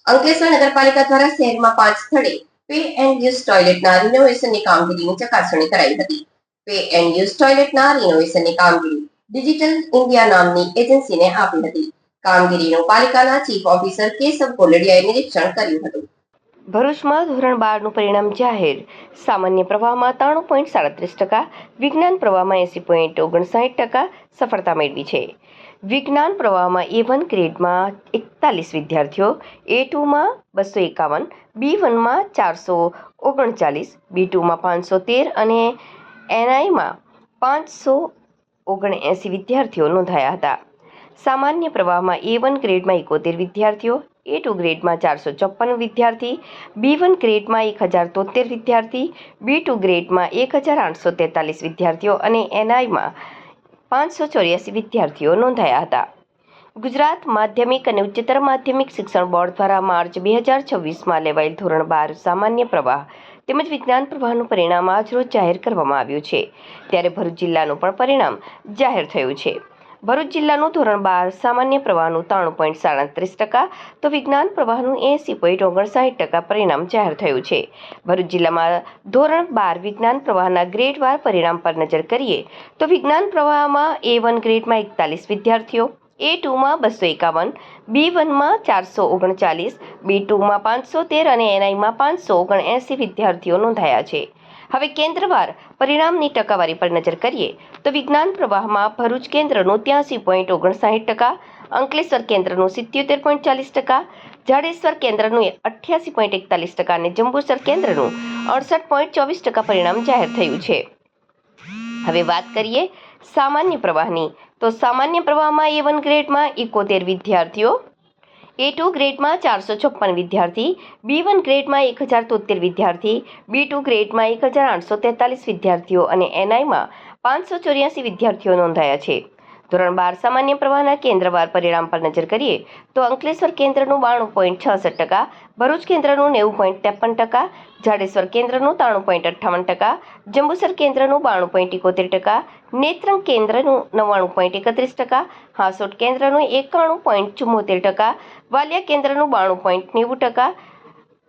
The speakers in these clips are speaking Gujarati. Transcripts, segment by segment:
અંકલેશ્વર નગરપાલિકા દ્વારા શહેરમાં 5 સ્થળે પે એન્ડ યુઝ ટોયલેટના રિનોવેશનની કામગીરીની ચકાસણી કરાઈ હતી. પે એન્ડ યુઝ ટોયલેટના રિનોવેશનની કામગીરી ડિજિટલ ઇન્ડિયા નામની એજન્સીને આપી હતી. કામગીરીનું પાલિકાના ચીફ ઓફિસર કેશવ કોલડિયાએ નિરીક્ષણ કર્યું હતું. ભરૂચમાં ધોરણ 12નું પરિણામ જાહેર. સામાન્ય પ્રવાહમાં 93.37%, વિજ્ઞાન પ્રવાહમાં 80.59% સફળતા મેળવી છે. વિજ્ઞાન પ્રવાહમાં A1 ગ્રેડમાં 41 વિદ્યાર્થીઓ, A2માં 251, B1માં 439, B2માં 513 અને NIમાં 579 વિદ્યાર્થીઓ નોંધાયા હતા. સામાન્ય પ્રવાહમાં A1 ગ્રેડમાં 71 વિદ્યાર્થીઓ, A2 ગ્રેડમાં 454 વિદ્યાર્થી, B1 ગ્રેડમાં 1073 વિદ્યાર્થી, B2 ગ્રેડમાં 1843 વિદ્યાર્થીઓ અને NIમાં 584 વિદ્યાર્થીઓ નોંધાયા હતા. ગુજરાત માધ્યમિક અને ઉચ્ચતર માધ્યમિક શિક્ષણ બોર્ડ દ્વારા માર્ચ 2026માં લેવાયેલ ધોરણ 12 સામાન્ય પ્રવાહ તેમજ વિજ્ઞાન પ્રવાહનું પરિણામ આજરોજ જાહેર કરવામાં આવ્યું છે. ત્યારે ભરૂચ જિલ્લાનું પણ પરિણામ જાહેર થયું છે. ભરૂચ જિલ્લાનું ધોરણ 12 સામાન્ય પ્રવાહનું 93.37%, તો વિજ્ઞાન પ્રવાહનું 80.59% પરિણામ જાહેર થયું છે. ભરૂચ જિલ્લામાં ધોરણ 12 વિજ્ઞાન પ્રવાહના ગ્રેડવાર પરિણામ પર નજર કરીએ તો વિજ્ઞાન પ્રવાહમાં A1 ગ્રેડમાં 41 વિદ્યાર્થીઓ, A2માં 251, B1માં 439, B2માં 513 અને NIમાં 579 વિદ્યાર્થીઓ નોંધાયા છે. હવે કેન્દ્રવાર પરિણામની ટકાવારી પર નજર કરીએ તો વિજ્ઞાન પ્રવાહમાં ભરૂચ કેન્દ્રનું 83.59%, અંકલેશ્વર કેન્દ્રનું 77.40%, જાડેશ્વર કેન્દ્રનું 88.41% અને જંબુસર કેન્દ્રનું 68.24% પરિણામ જાહેર થયું છે. હવે વાત કરીએ સામાન્ય પ્રવાહની, તો સામાન્ય પ્રવાહમાં A1 ગ્રેડમાં 71 વિદ્યાર્થીઓ, A2 ગ્રેડમાં 456 વિદ્યાર્થી, B1 ગ્રેડમાં 1073 વિદ્યાર્થી, B2 ગ્રેડમાં 1843 વિદ્યાર્થીઓ અને NIમાં 584 વિદ્યાર્થીઓ નોંધાયા છે. ધોરણ 12 સામાન્ય પ્રવાહના કેન્દ્રવાર પરિણામ પર નજર કરીએ તો અંકલેશ્વર કેન્દ્રનું 92.66%, ભરૂચ કેન્દ્રનું 90.53%, જાડેશ્વર કેન્દ્રનું 93.58%, જંબુસર કેન્દ્રનું 92.71%, નેત્રંગ કેન્દ્રનું 99.31%, હાંસોટ કેન્દ્રનું 91.74%, વાલિયા કેન્દ્રનું 92.90%,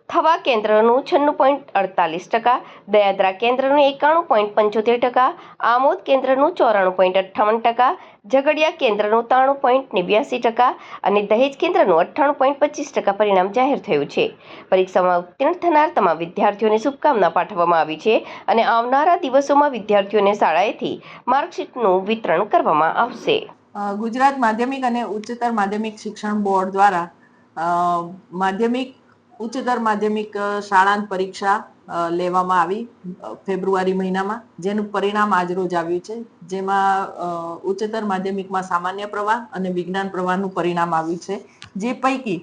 થવા કેન્દ્રનું 96.48%, દયાદરા કેન્દ્રનું 91.75%, આમોદ કેન્દ્રનું 94.58%, ઝઘડિયા કેન્દ્રનું 93.89% અને દહેજ કેન્દ્રનું 98.25% પરિણામ જાહેર થયું છે. પરીક્ષામાં ઉત્તીર્ણ થનાર તમામ વિદ્યાર્થીઓને શુભકામના પાઠવવામાં આવી છે અને આવનારા દિવસોમાં વિદ્યાર્થીઓને શાળાએથી માર્કશીટનું વિતરણ કરવામાં આવશે. ગુજરાત માધ્યમિક અને ઉચ્ચતર માધ્યમિક શિક્ષણ બોર્ડ દ્વારા માધ્યમિક ઉચ્ચતર માધ્યમિક શાળાંત પરીક્ષા લેવામાં આવી ફેબ્રુઆરી મહિનામાં, જેનું પરિણામ આજરોજ આવ્યું છે. જેમાં ઉચ્ચતર માધ્યમિકમાં સામાન્ય પ્રવાહ અને વિજ્ઞાન પ્રવાહનું પરિણામ આવ્યું છે. જે પૈકી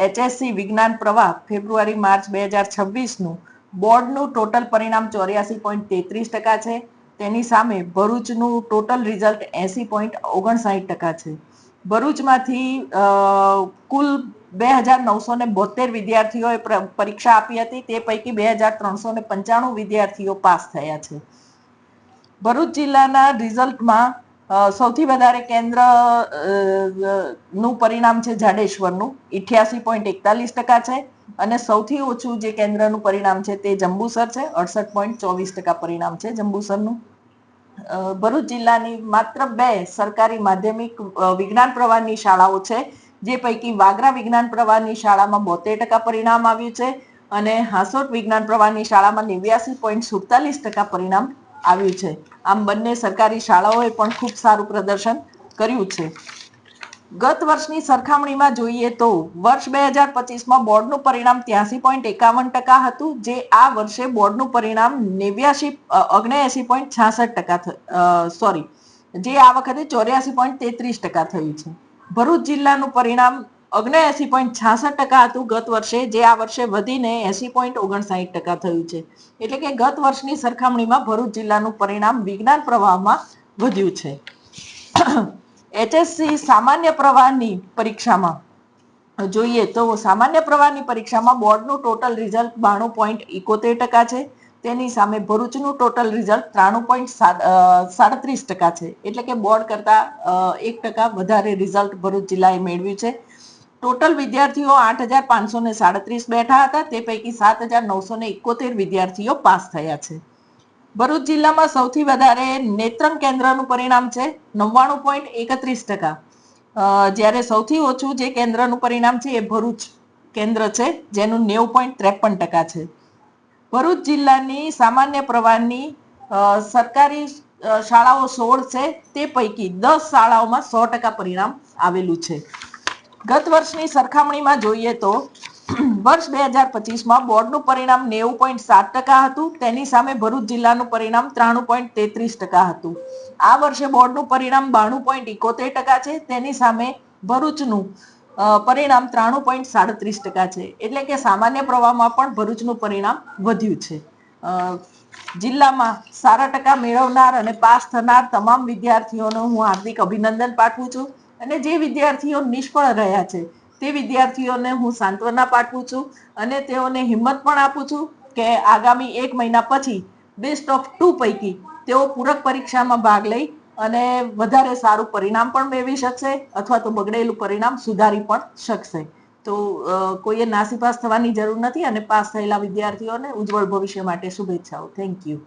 HSC વિજ્ઞાન પ્રવાહ ફેબ્રુઆરી માર્ચ 2026નું બોર્ડનું ટોટલ પરિણામ 84.33% છે. તેની સામે ભરૂચનું ટોટલ રિઝલ્ટ 80.59% છે. ભરૂચમાંથી કુલ 2972 વિદ્યાર્થીઓએ પરીક્ષા આપી હતી. તે પૈકી 2395 વિદ્યાર્થીઓ પાસ થયા છે. ભરૂચ જિલ્લાના રિઝલ્ટમાં સૌથી વધારે કેન્દ્ર નું પરિણામ છે જાડેશ્વરનું 88.41% છે અને સૌથી ઓછું જે કેન્દ્રનું પરિણામ છે તે જંબુસર છે, 68.24% પરિણામ છે જંબુસરનું. ભરૂચ જિલ્લાની માત્ર 2 સરકારી માધ્યમિક વિજ્ઞાન પ્રવાહની શાળાઓ છે, જે પૈકી વાગરા વિજ્ઞાન પ્રવાહની શાળામાં 72% પરિણામ આવ્યું છે અને હાંસોટ વિજ્ઞાન પ્રવાહની શાળામાં 89.47% પરિણામ આવ્યું છે. આમ બંને સરકારી શાળાઓએ પણ ખૂબ સારું પ્રદર્શન કર્યું છે. ગત વર્ષની સરખામણીમાં જોઈએ તો વર્ષ 2025માં બોર્ડનું પરિણામ 83.51% હતું, જે આ વર્ષે બોર્ડનું પરિણામ 79.66%, જે આ વખતે 84.33% થયું છે. ભરૂચ જિલ્લાનું પરિણામ 79.66% હતું ગત વર્ષે, જે આ વર્ષે વધીને 80.59% થયું છે. એટલે કે ગત વર્ષની સરખામણીમાં ભરૂચ જિલ્લાનું પરિણામ વિજ્ઞાન પ્રવાહમાં વધ્યું છે. HSC સામાન્ય પ્રવાહની પરીક્ષામાં જોઈએ તો સામાન્ય પ્રવાહની પરીક્ષામાં બોર્ડનું ટોટલ રિઝલ્ટ 92.71% છે. તેની સામે ભરૂચનું ટોટલ રિઝલ્ટ 93.37% છે. એટલે કે બોર્ડ કરતા 1% વધારે રિઝલ્ટ ભરૂચ જિલ્લાએ મેળવ્યું છે. ટોટલ વિદ્યાર્થીઓ 8,537 બેઠા હતા, તે પૈકી 7,971 વિદ્યાર્થીઓ પાસ થયા છે. ભરૂચ જિલ્લામાં સૌથી વધારે નેત્રંગ કેન્દ્રનું પરિણામ છે 99.31%. જ્યારે સૌથી ઓછું જે કેન્દ્રનું પરિણામ છે એ ભરૂચ કેન્દ્ર છે, જેનું 90.53% છે. ભરૂચ જિલ્લાની સામાન્ય પ્રવાહની સરકારી શાળાઓ 16 છે, તે પૈકી 10 શાળાઓમાં 100% પરિણામ આવેલું છે. ગત વર્ષની સરખામણીમાં જોઈએ તો વર્ષ 2025માં બોર્ડનું પરિણામ 90.7% હતું, તેની સામે ભરૂચ જિલ્લાનું પરિણામ 93.33% હતું. આ વર્ષે બોર્ડનું પરિણામ 92.71% છે, તેની સામે ભરૂચનું પરિણામ 93.37% છે. એટલે કે સામાન્ય પ્રવાહમાં પણ ભરૂચનું પરિણામ વધ્યું છે. જિલ્લામાં સારા ટકા મેળવનાર અને પાસ થનાર તમામ વિદ્યાર્થીઓનો હું હાર્દિક અભિનંદન પાઠવું છું, અને જે વિદ્યાર્થીઓ નિષ્ફળ રહ્યા છે તે વિદ્યાર્થીઓને હું સાંત્વના પાઠવું છું, અને તેઓને હિંમત પણ આપું છું કે આગામી 1 મહિના પછી બેસ્ટ ઓફ 2 પૈકી તેઓ પૂરક પરીક્ષામાં ભાગ લઈ અને વધારે સારું પરિણામ પણ મેળવી શકશે, અથવા તો બગડેલું પરિણામ સુધારી પણ શકશે. તો કોઈએ નાસીપાસ થવાની જરૂર નથી, અને પાસ થયેલા વિદ્યાર્થીઓને ઉજ્જવળ ભવિષ્ય માટે શુભેચ્છાઓ. Thank you.